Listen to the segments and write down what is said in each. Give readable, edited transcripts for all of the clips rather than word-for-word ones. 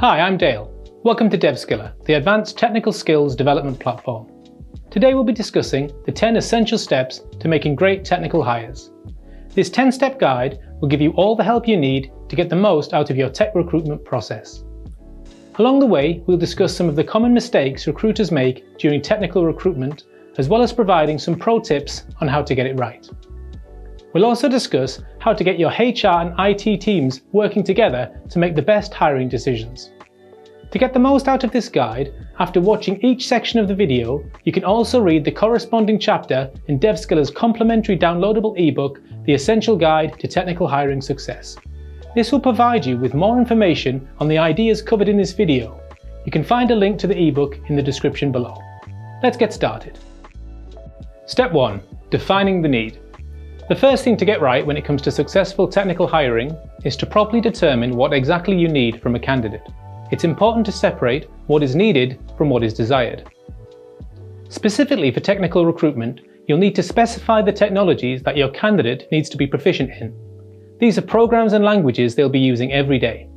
Hi, I'm Dale. Welcome to DevSkiller, the advanced technical skills development platform. Today we'll be discussing the 10 essential steps to making great technical hires. This 10-step guide will give you all the help you need to get the most out of your tech recruitment process. Along the way, we'll discuss some of the common mistakes recruiters make during technical recruitment, as well as providing some pro tips on how to get it right. We'll also discuss how to get your HR and IT teams working together to make the best hiring decisions. To get the most out of this guide, after watching each section of the video, you can also read the corresponding chapter in DevSkiller's complimentary downloadable ebook, The Essential Guide to Technical Hiring Success. This will provide you with more information on the ideas covered in this video. You can find a link to the ebook in the description below. Let's get started. Step 1. Defining the need. The first thing to get right when it comes to successful technical hiring is to properly determine what exactly you need from a candidate. It's important to separate what is needed from what is desired. Specifically for technical recruitment, you'll need to specify the technologies that your candidate needs to be proficient in. These are programs and languages they'll be using every day.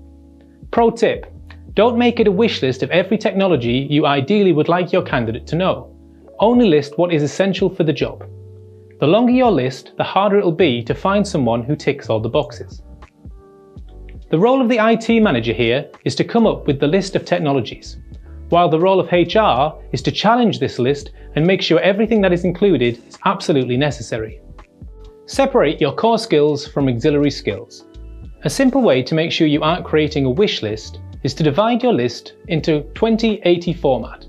Pro tip: don't make it a wish list of every technology you ideally would like your candidate to know. Only list what is essential for the job. The longer your list, the harder it'll be to find someone who ticks all the boxes. The role of the IT manager here is to come up with the list of technologies, while the role of HR is to challenge this list and make sure everything that is included is absolutely necessary. Separate your core skills from auxiliary skills. A simple way to make sure you aren't creating a wish list is to divide your list into 20/80 format.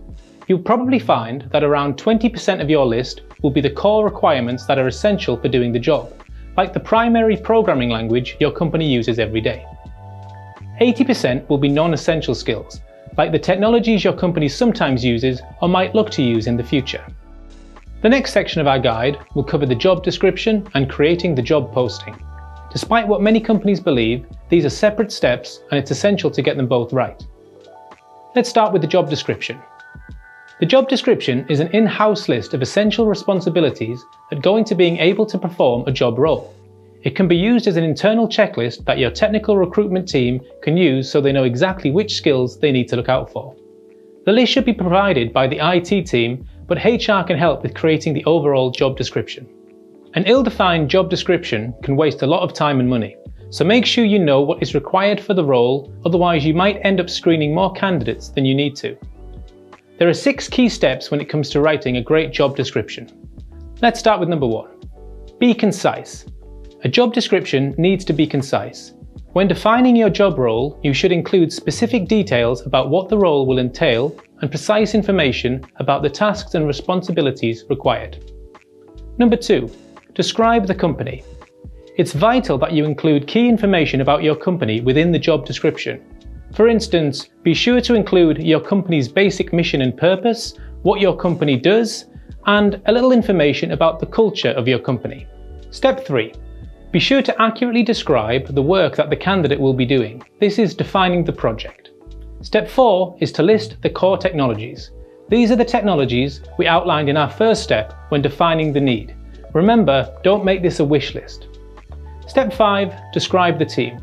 You'll probably find that around 20% of your list will be the core requirements that are essential for doing the job, like the primary programming language your company uses every day. 80% will be non-essential skills, like the technologies your company sometimes uses or might look to use in the future. The next section of our guide will cover the job description and creating the job posting. Despite what many companies believe, these are separate steps and it's essential to get them both right. Let's start with the job description. The job description is an in-house list of essential responsibilities that go into being able to perform a job role. It can be used as an internal checklist that your technical recruitment team can use so they know exactly which skills they need to look out for. The list should be provided by the IT team, but HR can help with creating the overall job description. An ill-defined job description can waste a lot of time and money, so make sure you know what is required for the role, otherwise you might end up screening more candidates than you need to. There are 6 key steps when it comes to writing a great job description. Let's start with number 1. Be concise. A job description needs to be concise. When defining your job role, you should include specific details about what the role will entail and precise information about the tasks and responsibilities required. Number 2. Describe the company. It's vital that you include key information about your company within the job description. For instance, be sure to include your company's basic mission and purpose, what your company does, and a little information about the culture of your company. Step 3. Be sure to accurately describe the work that the candidate will be doing. This is defining the project. Step 4 is to list the core technologies. These are the technologies we outlined in our first step when defining the need. Remember, don't make this a wish list. Step 5. Describe the team.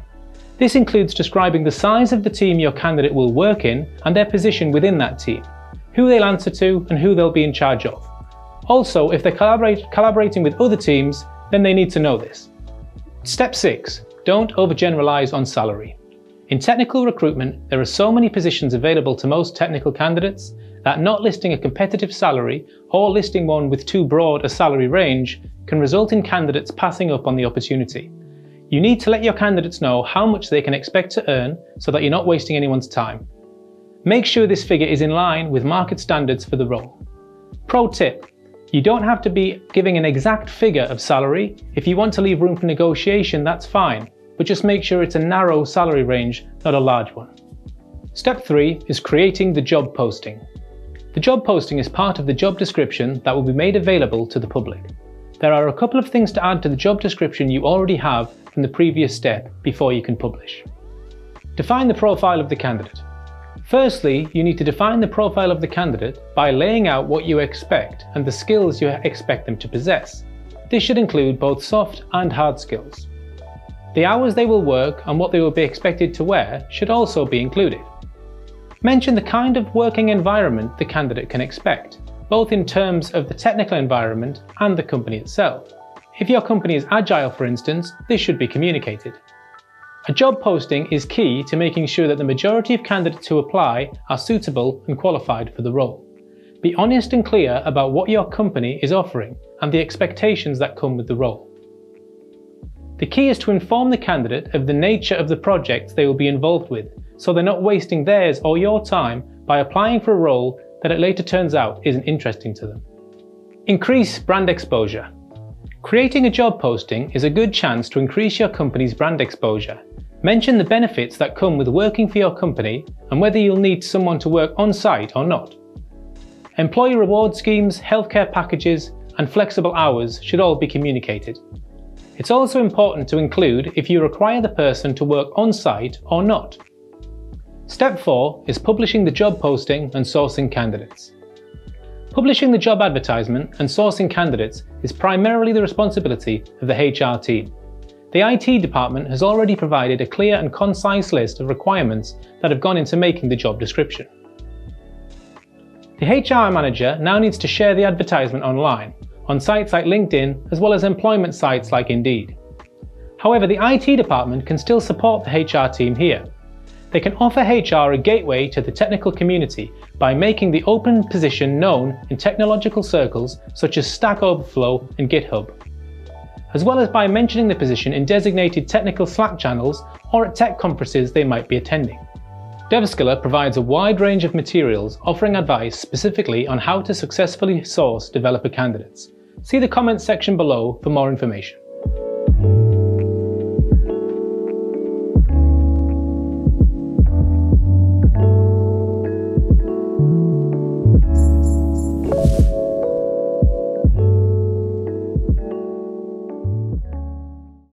This includes describing the size of the team your candidate will work in and their position within that team, who they'll answer to and who they'll be in charge of. Also, if they're collaborating with other teams, then they need to know this. Step 6. Don't overgeneralize on salary. In technical recruitment, there are so many positions available to most technical candidates that not listing a competitive salary or listing one with too broad a salary range can result in candidates passing up on the opportunity. You need to let your candidates know how much they can expect to earn so that you're not wasting anyone's time. Make sure this figure is in line with market standards for the role. Pro tip: you don't have to be giving an exact figure of salary. If you want to leave room for negotiation, that's fine, but just make sure it's a narrow salary range, not a large one. Step 3 is creating the job posting. The job posting is part of the job description that will be made available to the public. There are a couple of things to add to the job description you already have from the previous step before you can publish. Define the profile of the candidate. Firstly, you need to define the profile of the candidate by laying out what you expect and the skills you expect them to possess. This should include both soft and hard skills. The hours they will work and what they will be expected to wear should also be included. Mention the kind of working environment the candidate can expect, both in terms of the technical environment and the company itself. If your company is agile, for instance, this should be communicated. A job posting is key to making sure that the majority of candidates who apply are suitable and qualified for the role. Be honest and clear about what your company is offering and the expectations that come with the role. The key is to inform the candidate of the nature of the projects they will be involved with, so they're not wasting theirs or your time by applying for a role that it later turns out isn't interesting to them. Increase brand exposure. Creating a job posting is a good chance to increase your company's brand exposure. Mention the benefits that come with working for your company and whether you'll need someone to work on site or not. Employee reward schemes, healthcare packages, and flexible hours should all be communicated. It's also important to include if you require the person to work on site or not. Step 4 is publishing the job posting and sourcing candidates. Publishing the job advertisement and sourcing candidates is primarily the responsibility of the HR team. The IT department has already provided a clear and concise list of requirements that have gone into making the job description. The HR manager now needs to share the advertisement online, on sites like LinkedIn as well as employment sites like Indeed. However, the IT department can still support the HR team here. They can offer HR a gateway to the technical community by making the open position known in technological circles such as Stack Overflow and GitHub, as well as by mentioning the position in designated technical Slack channels or at tech conferences they might be attending. DevSkiller provides a wide range of materials offering advice specifically on how to successfully source developer candidates. See the comments section below for more information.